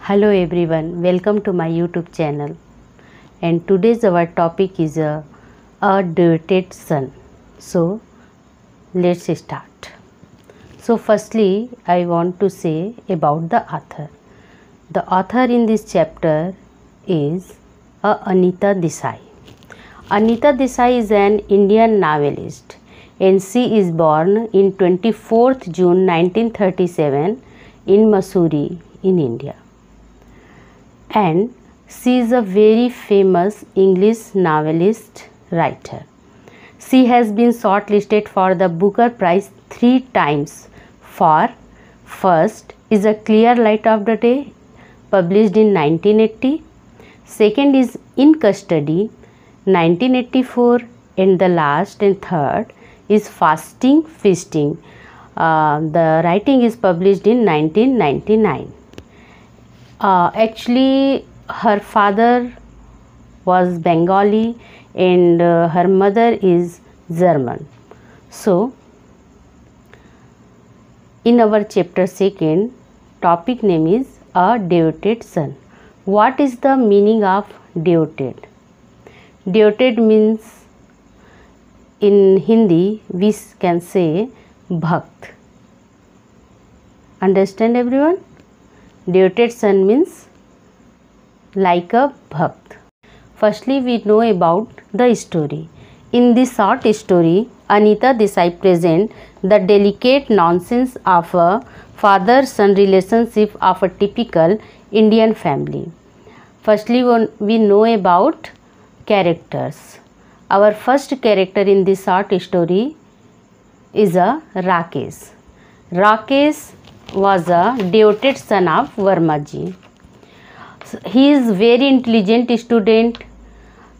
Hello everyone, welcome to my YouTube channel. And today's our topic is a devoted son. So let's start. So firstly, I want to say about the author. The author in this chapter is Anita Desai. Anita Desai is an Indian novelist and she is born in 24th June 1937 in Mussoorie in India. And she is a very famous English novelist writer. She has been shortlisted for the Booker Prize 3 times. For first is A Clear Light of the Day, published in 1980. Second is In Custody, 1984, and the last and third is Fasting Feasting. The writing is published in 1999. Actually, her father was Bengali and her mother is German. So, in our chapter second, topic name is A Devoted Son. What is the meaning of devoted? Devoted means in Hindi we can say Bhakt. Understand everyone? Devoted son means like a Bhakt. Firstly, we know about the story. In this short story, Anita Desai presents the delicate nonsense of a father-son relationship of a typical Indian family. Firstly, we know about characters. Our first character in this short story is a Rakesh. Rakesh was a devoted son of Verma ji. He is very intelligent student.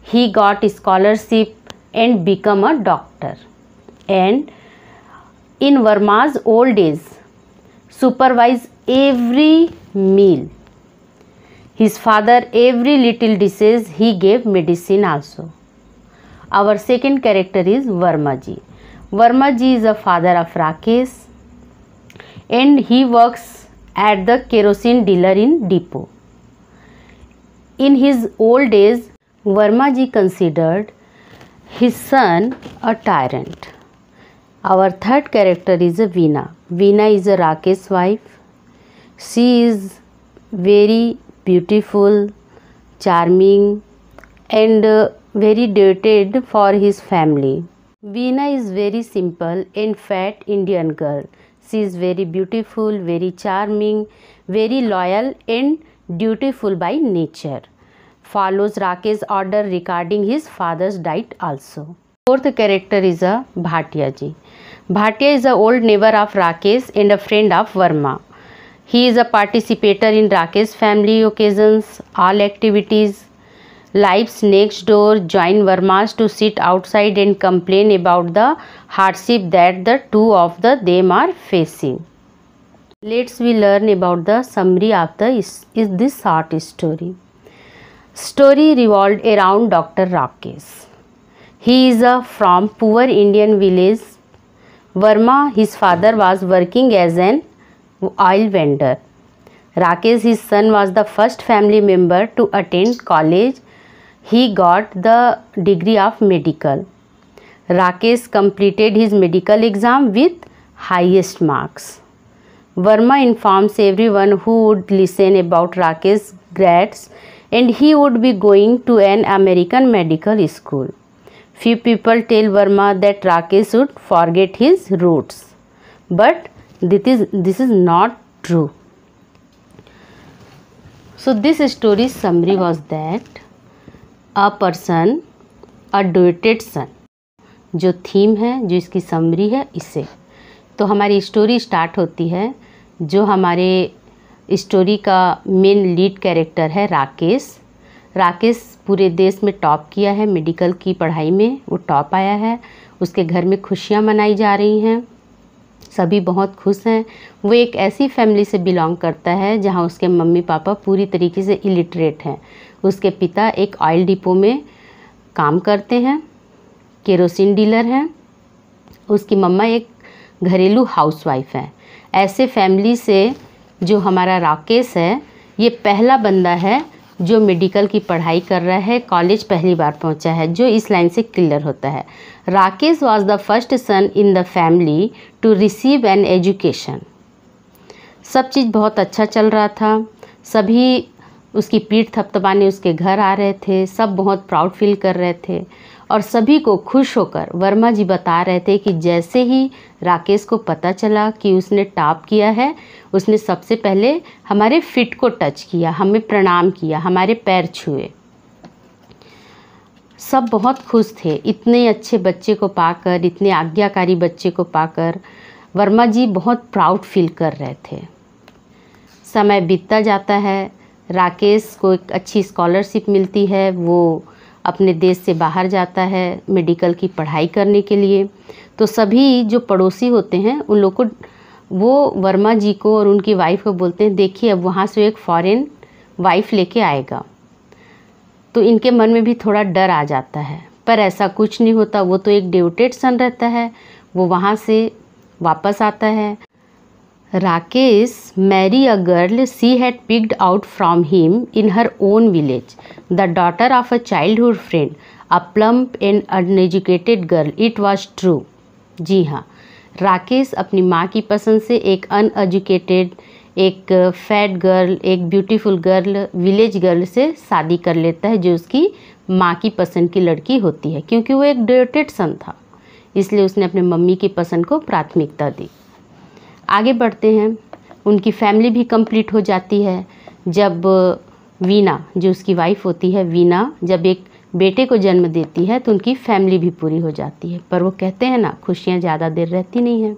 He got a scholarship and become a doctor. And in Verma's old age, supervise every meal. His father every little dishes he gave medicine also. Our second character is Verma ji. Verma ji is a father of Rakesh and he works at the kerosene dealer in depot. In his old days, Verma ji considered his son a tyrant. Our third character is Veena. Veena is a Rakesh's wife. She is very beautiful, charming and very devoted for his family. Veena is very simple and fat Indian girl. She is very beautiful, very charming, very loyal and dutiful by nature. Follows Rakesh's order regarding his father's diet also. Fourth character is a Bhatia ji. Bhatia is an old neighbor of Rakesh and a friend of Verma. He is a participator in Rakesh's family occasions, all activities. Lives next door, join Verma's to sit outside and complain about the hardship that the two of them are facing. Let's we learn about the summary of this short story. Story revolved around Dr. Rakesh. He is from poor Indian village. Verma, his father, was working as an oil vendor. Rakesh, his son, was the first family member to attend college. He got the degree of medical. Rakesh completed his medical exam with highest marks. Verma informs everyone who would listen about Rakesh's grades and he would be going to an American medical school. Few people tell Verma that Rakesh should forget his roots. But this is not true. So this story's summary was that a person, a devoted son. जो theme है, जो इसकी summary है, इससे तो हमारी story start होती है. जो हमारे स्टोरी का मेन लीड कैरेक्टर है राकेश. राकेश पूरे देश में टॉप किया है मेडिकल की पढ़ाई में. वो टॉप आया है. उसके घर में खुशियाँ मनाई जा रही हैं. सभी बहुत खुश हैं. वो एक ऐसी फैमिली से बिलोंग करता है जहाँ उसके मम्मी पापा पूरी तरीके से इलिटरेट हैं. उसके पिता एक ऑयल डिपो में काम करते हैं, केरोसिन डीलर हैं. उसकी मम्मा एक घरेलू हाउसवाइफ है. ऐसे फैमिली से जो हमारा राकेश है ये पहला बंदा है जो मेडिकल की पढ़ाई कर रहा है, कॉलेज पहली बार पहुंचा है, जो इस लाइन से क्लियर होता है। Rakesh was the first son in the family to receive an education. सब चीज़ बहुत अच्छा चल रहा था, सभी उसकी पीठ थपथपाने उसके घर आ रहे थे, सब बहुत प्राउड फील कर रहे थे और सभी को खुश होकर वर्मा जी बता रहे थे कि जैसे ही राकेश को पता चला कि उसने टॉप किया है, उसने सबसे पहले हमारे फिट को टच किया, हमें प्रणाम किया, हमारे पैर छुए। सब बहुत खुश थे इतने अच्छे बच्चे को पाकर, इतने आज्ञाकारी बच्चे को पाकर। वर्मा जी बहुत प्राउड फील कर रहे थे। समय बीतता जाता है, राकेश को एक अच्छी स्कॉलरशिप मिलती है, वो अपने देश से बाहर जाता है मेडिकल की पढ़ाई करने के लिए। तो सभी जो पड़ोसी होते हैं उन लोग को, वो वर्मा जी को और उनकी वाइफ को बोलते हैं, देखिए अब वहाँ से एक फॉरेन वाइफ लेके आएगा। तो इनके मन में भी थोड़ा डर आ जाता है, पर ऐसा कुछ नहीं होता। वो तो एक डिवोटेड सन रहता है, वो वहाँ से वापस आता है। Rakesh marry a girl she had picked out from him in her own village, the daughter of a childhood friend, a plump and uneducated girl. It was true. जी हाँ, राकेश अपनी माँ की पसंद से एक अनएजुकेटेड, एक फैट गर्ल, एक beautiful girl, village girl से शादी कर लेता है, जो उसकी माँ की पसंद की लड़की होती है। क्योंकि वो एक डिवोटेड सन था, इसलिए उसने अपने मम्मी की पसंद को प्राथमिकता दी। आगे बढ़ते हैं, उनकी फैमिली भी कंप्लीट हो जाती है। जब वीना, जो उसकी वाइफ होती है, वीना जब एक बेटे को जन्म देती है तो उनकी फैमिली भी पूरी हो जाती है। पर वो कहते हैं ना, खुशियाँ ज़्यादा देर रहती नहीं हैं।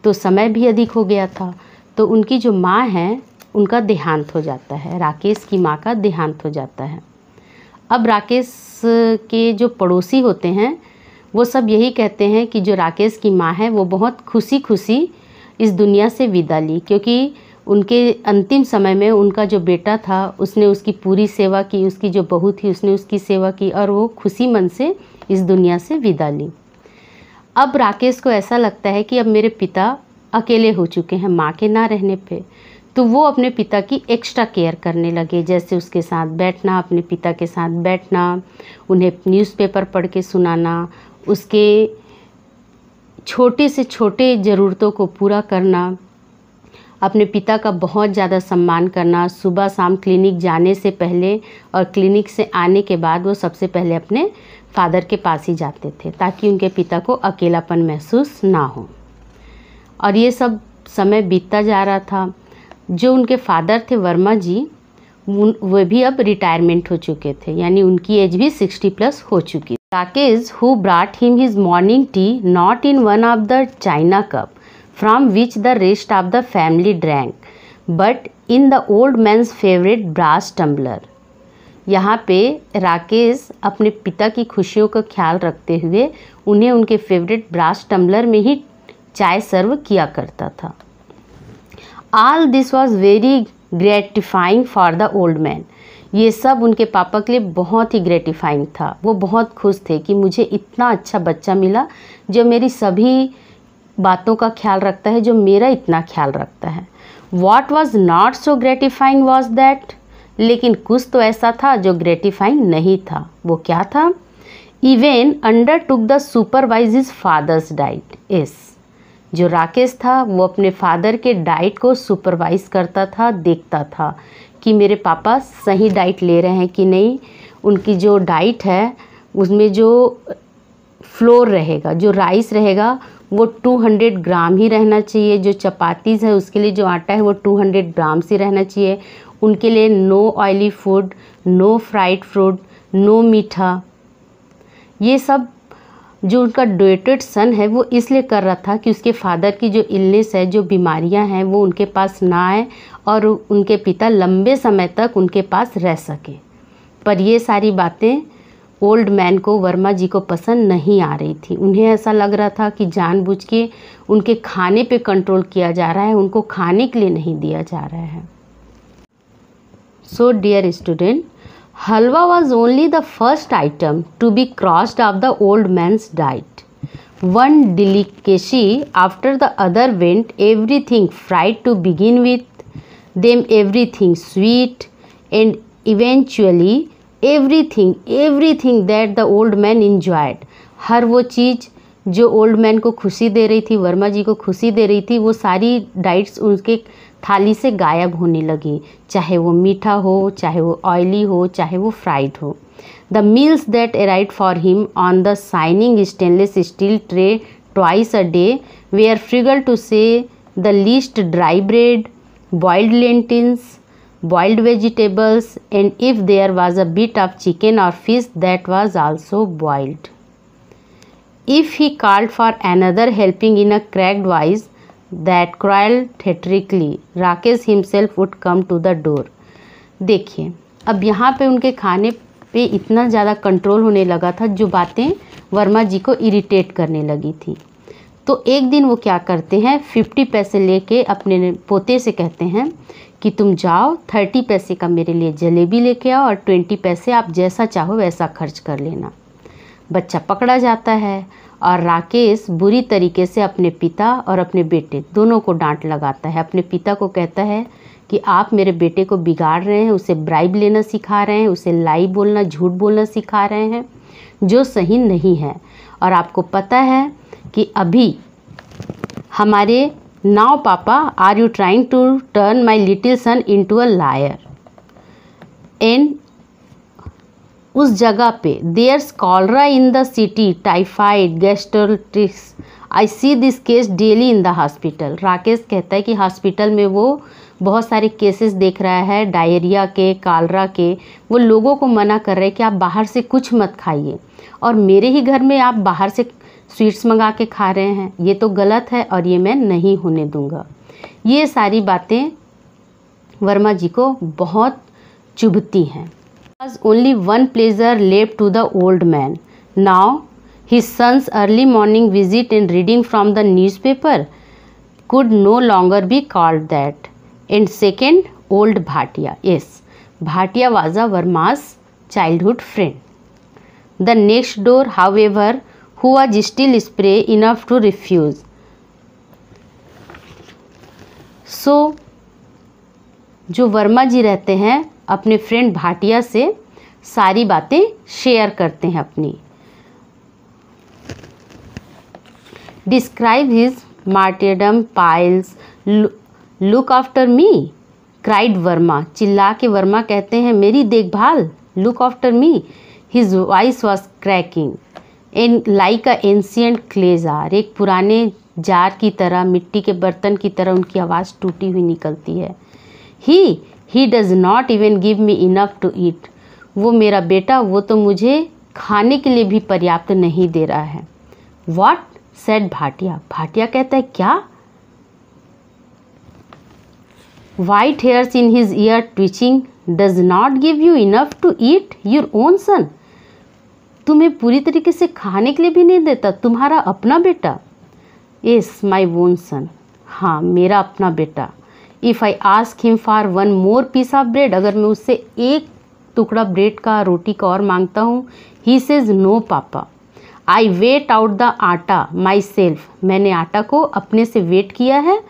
तो समय भी अधिक हो गया था, तो उनकी जो माँ है उनका देहांत हो जाता है, राकेश की माँ का देहांत हो जाता है। अब राकेश के जो पड़ोसी होते हैं वो सब यही कहते हैं कि जो राकेश की माँ है वो बहुत खुशी खुशी इस दुनिया से विदा ली, क्योंकि उनके अंतिम समय में उनका जो बेटा था उसने उसकी पूरी सेवा की, उसकी जो बहू थी उसने उसकी सेवा की और वो खुशी मन से इस दुनिया से विदा ली। अब राकेश को ऐसा लगता है कि अब मेरे पिता अकेले हो चुके हैं माँ के ना रहने पे, तो वो अपने पिता की एक्स्ट्रा केयर करने लगे, जैसे उसके साथ बैठना, अपने पिता के साथ बैठना, उन्हें न्यूज़पेपर पढ़ के सुनाना, उसके छोटे से छोटे ज़रूरतों को पूरा करना, अपने पिता का बहुत ज़्यादा सम्मान करना। सुबह शाम क्लिनिक जाने से पहले और क्लिनिक से आने के बाद वो सबसे पहले अपने फादर के पास ही जाते थे, ताकि उनके पिता को अकेलापन महसूस ना हो। और ये सब समय बीतता जा रहा था। जो उनके फादर थे वर्मा जी, वो भी अब रिटायरमेंट हो चुके थे, यानी उनकी एज भी 60+ हो चुकी। Rakesh, who brought him his morning tea not in one of the china cup from which the rest of the family drank, but in the old man's favorite brass tumbler. यहाँ पे राकेश अपने पिता की खुशियों का ख्याल रखते हुए उन्हें उनके फेवरेट ब्रास टम्बलर में ही चाय सर्व किया करता था। All this was very gratifying for the old man. ये सब उनके पापा के लिए बहुत ही ग्रेटिफाइंग था। वो बहुत खुश थे कि मुझे इतना अच्छा बच्चा मिला जो मेरी सभी बातों का ख्याल रखता है, जो मेरा इतना ख्याल रखता है। What was not so gratifying was that, लेकिन कुछ तो ऐसा था जो ग्रेटिफाइंग नहीं था। वो क्या था? Even undertook the supervise his father's diet. Yes, जो राकेश था वो अपने फादर के डाइट को सुपरवाइज करता था, देखता था कि मेरे पापा सही डाइट ले रहे हैं कि नहीं। उनकी जो डाइट है उसमें जो फ्लोर रहेगा, जो राइस रहेगा, वो 200 ग्राम ही रहना चाहिए। जो चपातीज़ है उसके लिए जो आटा है वो 200 ग्राम ही रहना चाहिए। उनके लिए no oily food, no fried food, no मीठा। ये सब जो उनका डिवोटेड सन है वो इसलिए कर रहा था कि उसके फादर की जो इलनेस है, जो बीमारियां हैं, वो उनके पास ना आए और उनके पिता लंबे समय तक उनके पास रह सके। पर ये सारी बातें ओल्ड मैन को, वर्मा जी को पसंद नहीं आ रही थी। उन्हें ऐसा लग रहा था कि जानबूझ के उनके खाने पे कंट्रोल किया जा रहा है, उनको खाने के लिए नहीं दिया जा रहा है। So dear student, halwa was only the first item to be crossed off the old man's diet. One delicacy after the other went everything fried to begin with. them everything sweet and eventually everything that the old man enjoyed. हर वो चीज़ जो old man को खुशी दे रही थी, वर्मा जी को खुशी दे रही थी, वो सारी डाइट्स उनके थाली से गायब होने लगी, चाहे वो मीठा हो, चाहे वो ऑयली हो, चाहे वो फ्राइड हो. The meals that arrived for him on the shining stainless steel tray twice a day were frugal to say the least. Dry bread, boiled lentils, boiled vegetables, and if there was a bit of chicken or fish, that was also boiled. If he called for another helping in a cracked voice that cried theatrically, Rakesh himself would come to the door. देखिए, अब यहाँ पे उनके खाने पे इतना ज़्यादा control होने लगा था, जो बातें वर्मा जी को इरिटेट करने लगी थी. तो एक दिन वो क्या करते हैं, 50 पैसे लेके अपने पोते से कहते हैं कि तुम जाओ 30 पैसे का मेरे लिए जलेबी लेके आओ और 20 पैसे आप जैसा चाहो वैसा खर्च कर लेना. बच्चा पकड़ा जाता है और राकेश बुरी तरीके से अपने पिता और अपने बेटे दोनों को डांट लगाता है. अपने पिता को कहता है कि आप मेरे बेटे को बिगाड़ रहे हैं, उसे ब्राइब लेना सिखा रहे हैं, उसे लाई बोलना, झूठ बोलना सिखा रहे हैं, जो सही नहीं है. और आपको पता है कि अभी हमारे now papa are you trying to turn my little son into a liar. And उस जगह पे there's cholera in the city, typhoid, gastritis, I see this case daily in the hospital. Rakesh कहता है कि हॉस्पिटल में वो बहुत सारे केसेस देख रहा है, डायरिया के, कालरा के. वो लोगों को मना कर रहे हैं कि आप बाहर से कुछ मत खाइए, और मेरे ही घर में आप बाहर से स्वीट्स मंगा के खा रहे हैं. ये तो गलत है और ये मैं नहीं होने दूंगा. ये सारी बातें वर्मा जी को बहुत चुभती हैं. Was only one pleasure left to the old man. Now his son's early morning visit and reading from the newspaper could no longer be called that. And second, old Bhatia. Yes, Bhatia was a Verma's childhood friend. The next door, however, who was still spry enough to refuse. So, जो वर्मा जी रहते हैं अपने friend Bhatia से सारी बातें share करते हैं अपनी. Describe his martyrdom, piles, look after me, cried Verma. चिल्ला के वर्मा कहते हैं मेरी देखभाल, look after me. His voice was cracking and like a ancient clay jar. एक पुराने जार की तरह, मिट्टी के बर्तन की तरह उनकी आवाज़ टूटी हुई निकलती है. He does not even give me enough to eat. वो मेरा बेटा, वो तो मुझे खाने के लिए भी पर्याप्त नहीं दे रहा है. What? said भाटिया. भाटिया कहता है क्या? White hairs in his ear twitching. Does not give you enough to eat your own son. तुम्हें पूरी तरीके से खाने के लिए भी नहीं देता, तुम्हारा अपना बेटा. Yes, my own son. हाँ, मेरा अपना बेटा. If I ask him for one more piece of bread, अगर मैं उससे एक टुकड़ा ब्रेड का, रोटी का और मांगता हूँ, ही सेज नो पापा. आई वेट आउट द आटा माई सेल्फ. मैंने आटा को अपने से वेट किया है.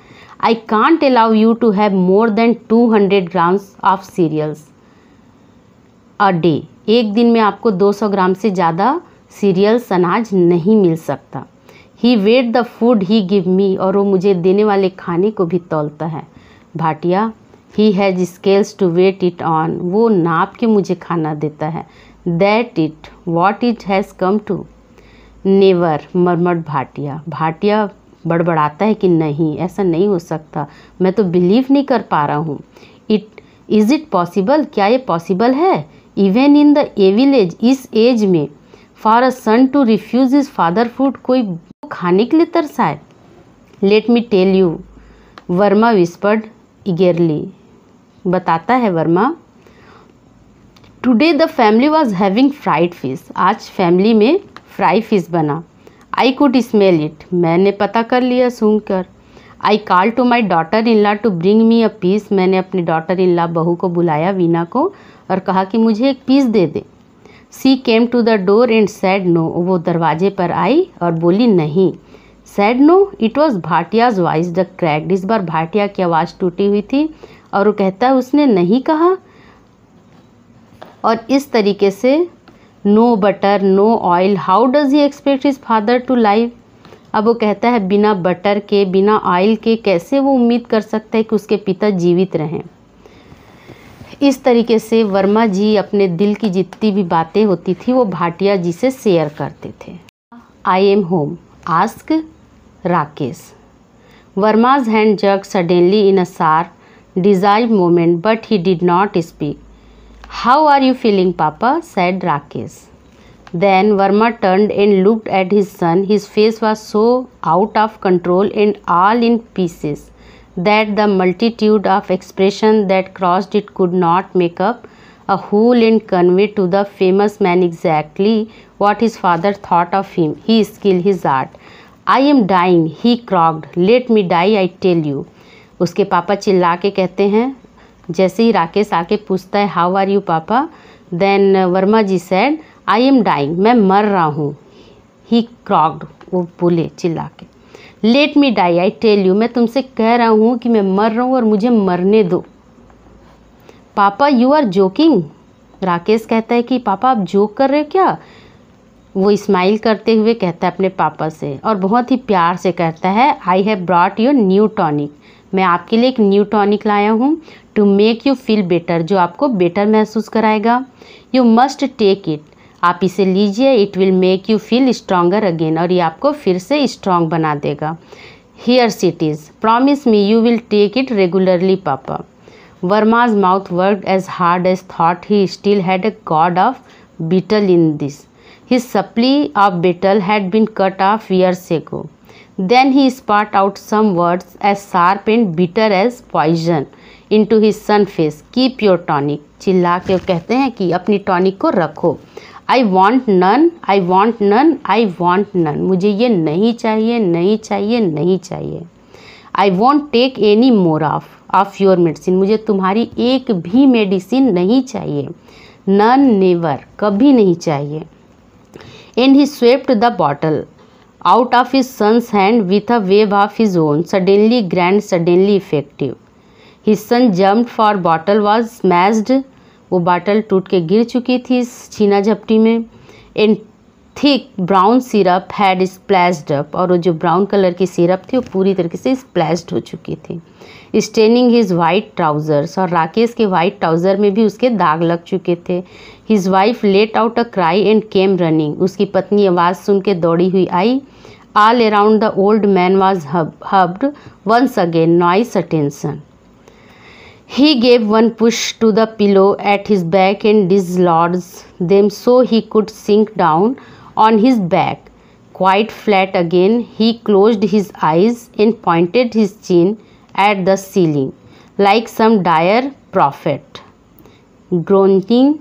I can't allow you to have more than 200 grams of cereals a day. एक दिन में आपको 200 ग्राम से ज़्यादा सीरियल्स, अनाज नहीं मिल सकता. He weigh the food he give me, और वो मुझे देने वाले खाने को भी तौलता है. Bhatia, he has scales to weigh it on. वो नाप के मुझे खाना देता है. That it what it has come to. Never, murmured Bhatia. Bhatia बड़बड़ाता है कि नहीं, ऐसा नहीं हो सकता, मैं तो बिलीव नहीं कर पा रहा हूँ. इज़ इट पॉसिबल, क्या ये पॉसिबल है? Even in the a village, इस एज में, for a son to refuse his father food, कोई खाने के लिए तरसाए. Let me tell you, Verma whispered eagerly. बताता है Verma. Today the family was having fried fish. आज फैमिली में फ्राई फिश बना. I could smell it. मैंने पता कर लिया सूंघ कर. I call to my daughter in law to bring me a piece. मैंने अपनी डॉटर इन लॉ बहू को बुलाया, वीना को, और कहा कि मुझे एक पीस दे दे. She came to the door and said no. वो दरवाजे पर आई और बोली नहीं. Said no, it was Bhatia's voice the cracked. इस बार भाटिया की आवाज़ टूटी हुई थी और वो कहता है उसने नहीं कहा। और इस तरीके से no butter no oil, how does he expect his father to live. अब वो कहता है बिना बटर के बिना ऑयल के कैसे वो उम्मीद कर सकता है कि उसके पिता जीवित रहें। इस तरीके से वर्मा जी अपने दिल की जितनी भी बातें होती थी वो भाटिया जी से शेयर करते थे। I am home, ask Rakesh. Verma's hand jerked suddenly in a sharp, desired moment, but he did not speak. How are you feeling, Papa? Said Rakesh. Then Verma turned and looked at his son. His face was so out of control and all in pieces that the multitude of expressions that crossed it could not make up a whole and convey to the famous man exactly what his father thought of him. He skilled his art. I am dying, he croaked. Let me die, I tell you. उसके पापा चिल्ला के कहते हैं, जैसे ही राकेश आके पूछता है how are you papa, then Verma ji said I am dying, मैं मर रहा हूँ। ही क्रॉक्ड, वो बोले चिल्ला के, let me die I tell you, मैं तुमसे कह रहा हूँ कि मैं मर रहा हूँ और मुझे मरने दो। पापा यू आर जोकिंग। राकेश कहता है कि पापा आप जोक कर रहे हो क्या। वो स्माइल करते हुए कहता है अपने पापा से और बहुत ही प्यार से कहता है I have brought your new tonic, मैं आपके लिए एक न्यू टॉनिक लाया हूँ to make you feel better, जो आपको बेटर महसूस कराएगा। यू मस्ट टेक इट, आप इसे लीजिए, it will make you feel stronger again, और ये आपको फिर से स्ट्रॉन्ग बना देगा। Here's it is, promise me you will take it regularly papa. वर्मा's mouth worked as hard as thought he still had a god of beetle in this. His supply of betel had been cut off years ago. Then he spat out some words as sharp and bitter as poison into his son's face. Keep your tonic. चिल्ला के कहते हैं कि अपनी tonic को रखो। I want none, I want none, I want none. मुझे ये नहीं चाहिए, नहीं चाहिए, नहीं चाहिए। I won't take any more of your medicine. मुझे तुम्हारी एक भी मेडिसिन नहीं चाहिए। None, never, कभी नहीं चाहिए। And he swept the bottle out of his son's hand with a wave of his own, suddenly grand, suddenly effective. His son jumped for bottle was smashed. वो बॉटल टूट के गिर चुकी थी इस छीना झपटी में। And thick brown syrup had splashed up, और वो जो ब्राउन कलर की सिरप थी वो पूरी तरीके से स्प्लैश्ड हो चुकी थी, स्टेनिंग हिज वाइट ट्राउजर्स, और राकेश के वाइट ट्राउज़र में भी उसके दाग लग चुके थे। His wife let out a cry and came running, उसकी पत्नी आवाज़ सुन के दौड़ी हुई आई। All around the old man was hubbed once again, noise attention. He gave one push to the pillow at his back and dislodged them so he could sink down on his back. Quite flat again, he closed his eyes and pointed his chin at the ceiling like some dire prophet, groaning,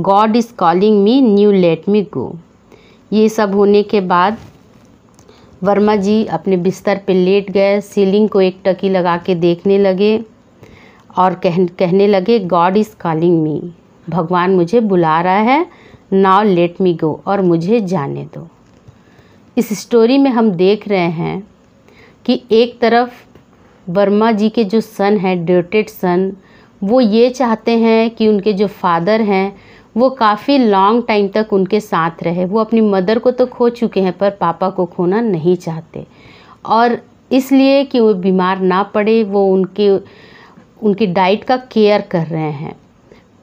God is calling me, you let me go. ये सब होने के बाद वर्मा जी अपने बिस्तर पे late गए, ceiling को एक टकी लगा के देखने लगे और कहने लगे गॉड इज़ कॉलिंग मी, भगवान मुझे बुला रहा है, नाउ लेट मी गो, और मुझे जाने दो। इस स्टोरी में हम देख रहे हैं कि एक तरफ वर्मा जी के जो सन हैं, डिवोटेड सन, वो ये चाहते हैं कि उनके जो फादर हैं वो काफ़ी लॉन्ग टाइम तक उनके साथ रहे। वो अपनी मदर को तो खो चुके हैं पर पापा को खोना नहीं चाहते, और इसलिए कि वो बीमार ना पड़े वो उनकी डाइट का केयर कर रहे हैं।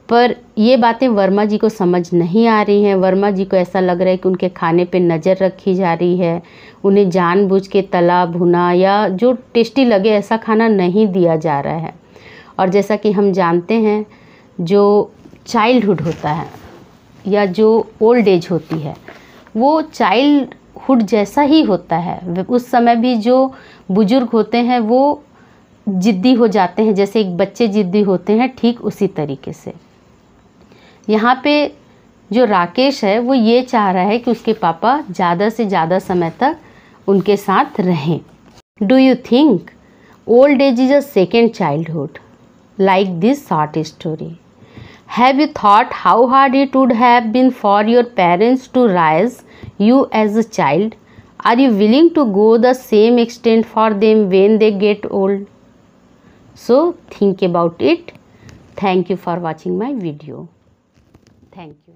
पर ये बातें वर्मा जी को समझ नहीं आ रही हैं। वर्मा जी को ऐसा लग रहा है कि उनके खाने पे नज़र रखी जा रही है, उन्हें जानबूझ के तला भुना या जो टेस्टी लगे ऐसा खाना नहीं दिया जा रहा है। और जैसा कि हम जानते हैं, जो चाइल्डहुड होता है या जो ओल्ड एज होती है वो चाइल्डहुड जैसा ही होता है। उस समय भी जो बुज़ुर्ग होते हैं वो ज़िद्दी हो जाते हैं, जैसे एक बच्चे ज़िद्दी होते हैं, ठीक उसी तरीके से यहाँ पे जो राकेश है वो ये चाह रहा है कि उसके पापा ज़्यादा से ज़्यादा समय तक उनके साथ रहें। Do you think old age is a second childhood like this short story? Have you thought how hard it would have been for your parents to raise you as a child? Are you willing to go the same extent for them when they get old? So think about it. Thank you for watching my video. Thank you.